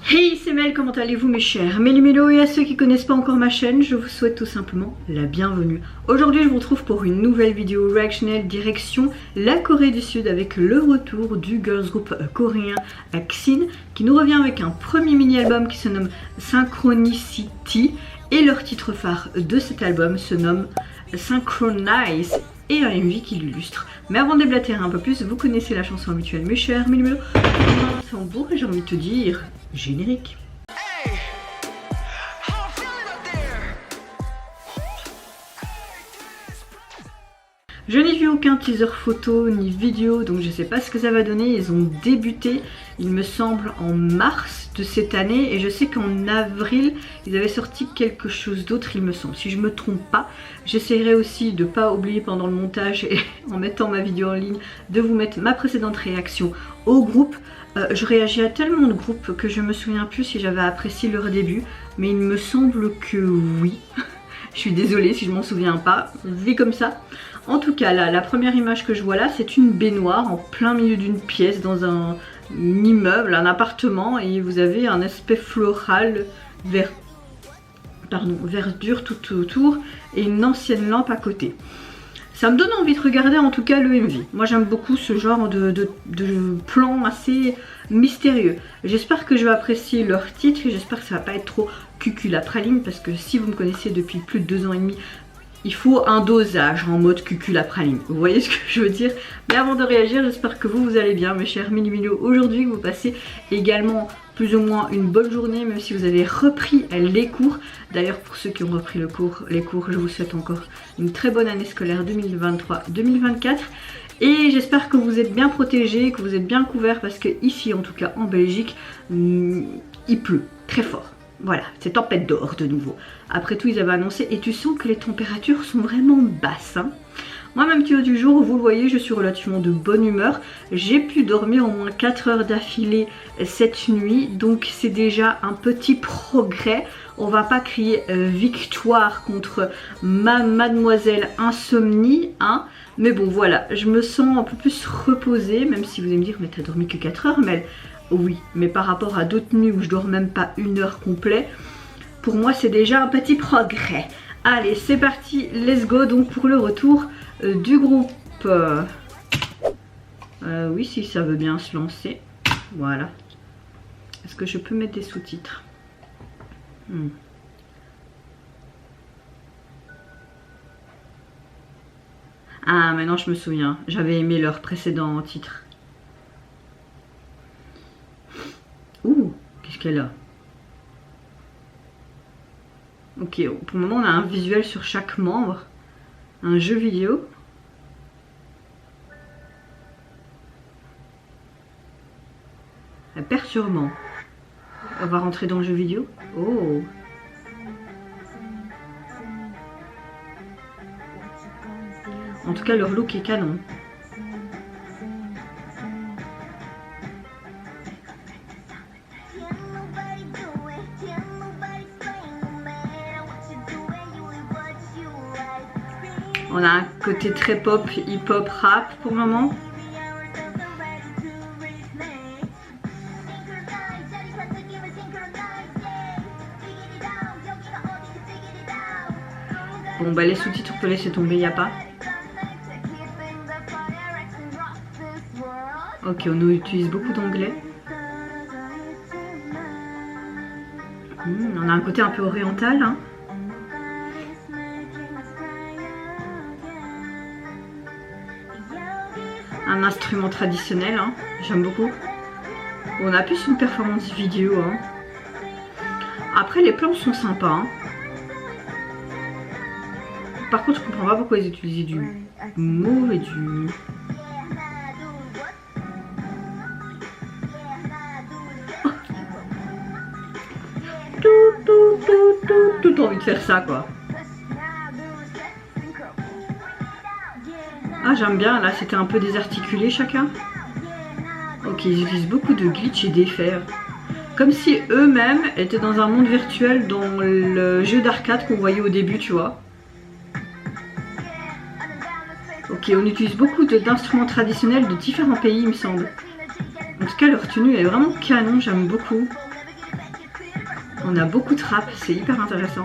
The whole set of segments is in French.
Hey, c'est Mel, comment allez-vous mes chers Méli-Mélo, et à ceux qui connaissent pas encore ma chaîne, je vous souhaite tout simplement la bienvenue. Aujourd'hui je vous retrouve pour une nouvelle vidéo reactionnelle direction la Corée du Sud avec le retour du girls group coréen Axin qui nous revient avec un premier mini-album qui se nomme Synchronicity et leur titre phare de cet album se nomme Synchronize et un MV qui l'illustre. Mais avant de déblatérer un peu plus, vous connaissez la chanson habituelle mes chers Méli-Mélo. Et j'ai envie de te dire générique. Je n'ai vu aucun teaser photo ni vidéo, donc je sais pas ce que ça va donner. Ils ont débuté, il me semble, en mars de cette année, et je sais qu'en avril ils avaient sorti quelque chose d'autre, il me semble, si je me trompe pas. J'essaierai aussi de pas oublier pendant le montage et en mettant ma vidéo en ligne de vous mettre ma précédente réaction au groupe. Je réagis à tellement de groupes que je me souviens plus si j'avais apprécié leur début, mais il me semble que oui. Je suis désolée si je m'en souviens pas, vu comme ça. En tout cas là, la première image que je vois là, c'est une baignoire en plein milieu d'une pièce dans un immeuble, un appartement, et vous avez un aspect floral verdure tout autour et une ancienne lampe à côté. Ça me donne envie de regarder en tout cas le MV. Moi j'aime beaucoup ce genre de plan assez mystérieux. J'espère que je vais apprécier leur titre et j'espère que ça va pas être trop cuculapraline, parce que si vous me connaissez depuis plus de 2 ans et demi, il faut un dosage en mode cuculapraline. Vous voyez ce que je veux dire? Mais avant de réagir, j'espère que vous allez bien mes chers Méli-Mélo. Aujourd'hui vous passez également plus ou moins une bonne journée, même si vous avez repris les cours. D'ailleurs pour ceux qui ont repris les cours, je vous souhaite encore une très bonne année scolaire 2023-2024. Et j'espère que vous êtes bien protégés, que vous êtes bien couverts, parce que ici en tout cas en Belgique, il pleut très fort. Voilà, c'est tempête d'or de nouveau. Après tout ils avaient annoncé, et tu sens que les températures sont vraiment basses hein. Moi, ma météo du jour, vous le voyez, je suis relativement de bonne humeur. J'ai pu dormir au moins 4 heures d'affilée cette nuit, donc c'est déjà un petit progrès. On va pas crier victoire contre mademoiselle insomnie, hein. Mais bon, voilà, je me sens un peu plus reposée, même si vous allez me dire, mais t'as dormi que 4 heures, Mel. Oui, mais par rapport à d'autres nuits où je dors même pas 1 heure complète, pour moi c'est déjà un petit progrès. Allez, c'est parti, let's go donc pour le retour du groupe. Oui, si ça veut bien se lancer. Voilà. Est-ce que je peux mettre des sous-titres? Ah, maintenant je me souviens. J'avais aimé leur précédent titre. Ouh, qu'est-ce qu'elle a? Ok, pour le moment on a un visuel sur chaque membre. Un jeu vidéo. Perturbant. On va rentrer dans le jeu vidéo. Oh. En tout cas leur look est canon. On a un côté très pop, hip-hop, rap pour le moment. Bon bah les sous-titres on peut laisser tomber, y a pas. Ok, on utilise beaucoup d'anglais. On a un côté un peu oriental hein. Un instrument traditionnel, hein. J'aime beaucoup. On a plus une performance vidéo. Hein. Après, les plans sont sympas. Hein. Par contre, je comprends pas pourquoi ils utilisaient du mauve et du... Tout envie de faire ça, quoi. Ah, j'aime bien, là c'était un peu désarticulé chacun. Ok, ils utilisent beaucoup de glitch et d'effets. Comme si eux-mêmes étaient dans un monde virtuel dans le jeu d'arcade qu'on voyait au début, tu vois. Ok, on utilise beaucoup d'instruments traditionnels de différents pays, il me semble. En tout cas, leur tenue est vraiment canon, j'aime beaucoup. On a beaucoup de rap, c'est hyper intéressant.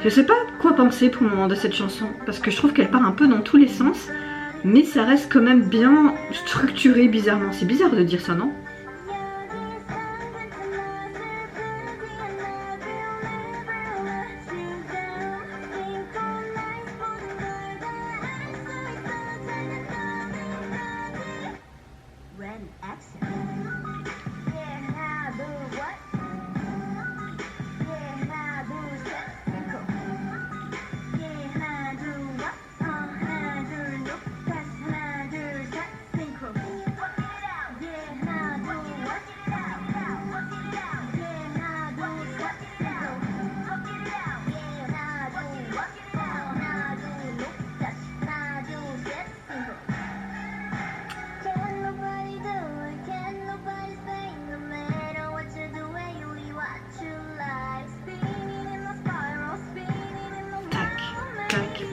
Je sais pas quoi penser pour le moment de cette chanson, parce que je trouve qu'elle part un peu dans tous les sens, mais ça reste quand même bien structuré bizarrement. C'est bizarre de dire ça, non?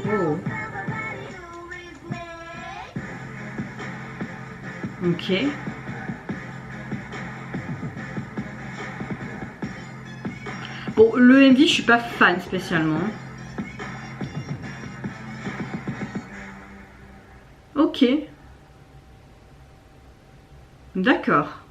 Oh. Ok. Bon, le MV, je suis pas fan spécialement. Ok. D'accord.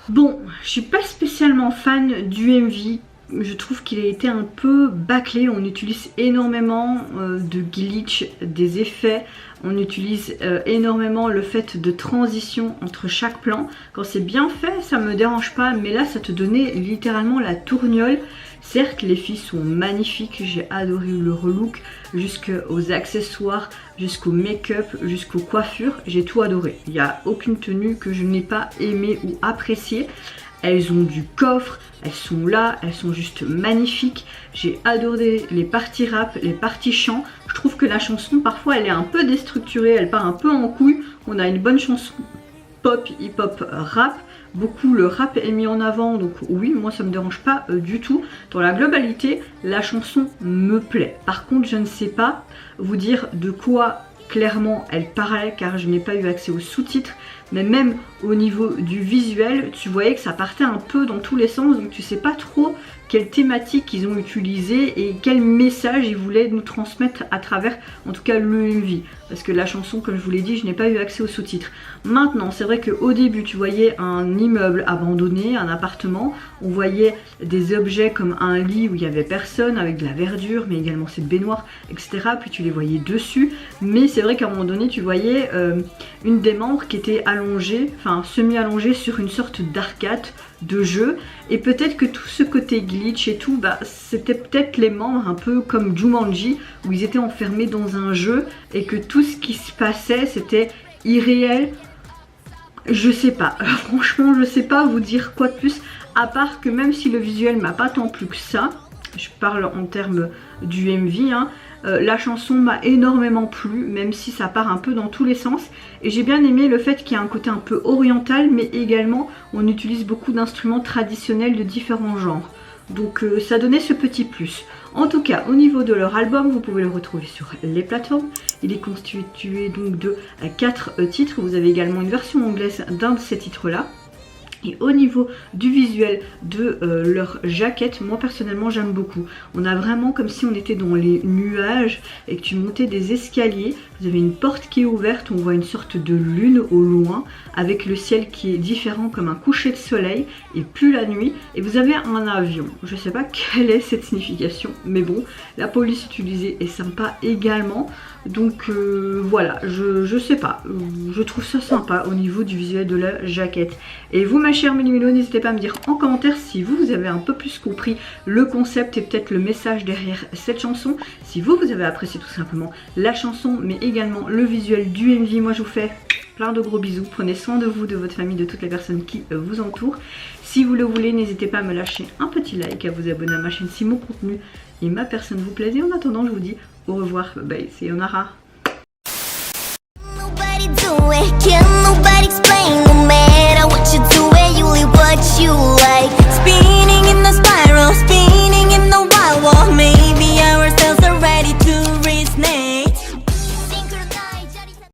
Bon, je suis pas spécialement fan du MV. Je trouve qu'il a été un peu bâclé. On utilise énormément de glitch, des effets. On utilise énormément le fait de transition entre chaque plan. Quand c'est bien fait, ça me dérange pas. Mais là, ça te donnait littéralement la tourniole. Certes, les filles sont magnifiques. J'ai adoré leur look, jusqu'aux accessoires, jusqu'au make-up, jusqu'aux coiffures. J'ai tout adoré. Il n'y a aucune tenue que je n'ai pas aimée ou appréciée. Elles ont du coffre, elles sont là, elles sont juste magnifiques. J'ai adoré les parties rap, les parties chant. Je trouve que la chanson, parfois, elle est un peu déstructurée, elle part un peu en couille. On a une bonne chanson pop, hip-hop, rap. Beaucoup le rap est mis en avant, donc oui, moi ça me dérange pas du tout. Dans la globalité, la chanson me plaît. Par contre, je ne sais pas vous dire de quoi clairement elle parlait, car je n'ai pas eu accès aux sous-titres. Mais même au niveau du visuel, tu voyais que ça partait un peu dans tous les sens, donc tu sais pas trop quelle thématique ils ont utilisé et quel message ils voulaient nous transmettre à travers, en tout cas, le MV. Parce que la chanson, comme je vous l'ai dit, je n'ai pas eu accès aux sous-titres. Maintenant, c'est vrai qu'au début, tu voyais un immeuble abandonné, un appartement. On voyait des objets comme un lit où il n'y avait personne, avec de la verdure, mais également cette baignoire, etc. Puis tu les voyais dessus. Mais c'est vrai qu'à un moment donné, tu voyais une des membres qui était allongée, enfin semi-allongée sur une sorte d'arcade de jeu. Et peut-être que tout ce côté glitch et tout, bah, c'était peut-être les membres un peu comme Jumanji, où ils étaient enfermés dans un jeu et que tout ce qui se passait c'était irréel. Je sais pas, franchement je sais pas vous dire quoi de plus, à part que même si le visuel m'a pas tant plu que ça, je parle en termes du MV, hein, la chanson m'a énormément plu, même si ça part un peu dans tous les sens. Et j'ai bien aimé le fait qu'il y a un côté un peu oriental, mais également on utilise beaucoup d'instruments traditionnels de différents genres. Donc ça donnait ce petit plus. En tout cas, au niveau de leur album, vous pouvez le retrouver sur les plateformes. Il est constitué donc de 4 titres. Vous avez également une version anglaise d'un de ces titres-là. Et au niveau du visuel de leur jaquette, moi personnellement j'aime beaucoup. On a vraiment comme si on était dans les nuages et que tu montais des escaliers. Vous avez une porte qui est ouverte, on voit une sorte de lune au loin avec le ciel qui est différent comme un coucher de soleil et plus la nuit. Et vous avez un avion. Je sais pas quelle est cette signification, mais bon, la police utilisée est sympa également. Donc voilà, je sais pas, je trouve ça sympa au niveau du visuel de la jaquette. Et vous ma chère Méli-Mélo, n'hésitez pas à me dire en commentaire si vous avez un peu plus compris le concept et peut-être le message derrière cette chanson. Si vous avez apprécié tout simplement la chanson mais également le visuel du MV. Moi je vous fais plein de gros bisous, prenez soin de vous, de votre famille, de toutes les personnes qui vous entourent. Si vous le voulez, n'hésitez pas à me lâcher un petit like, à vous abonner à ma chaîne si mon contenu et ma personne vous plaisent. Et en attendant, je vous dis au revoir, bye bye, c'est Yonara. Can nobody explain, no matter what you do, you live what you like.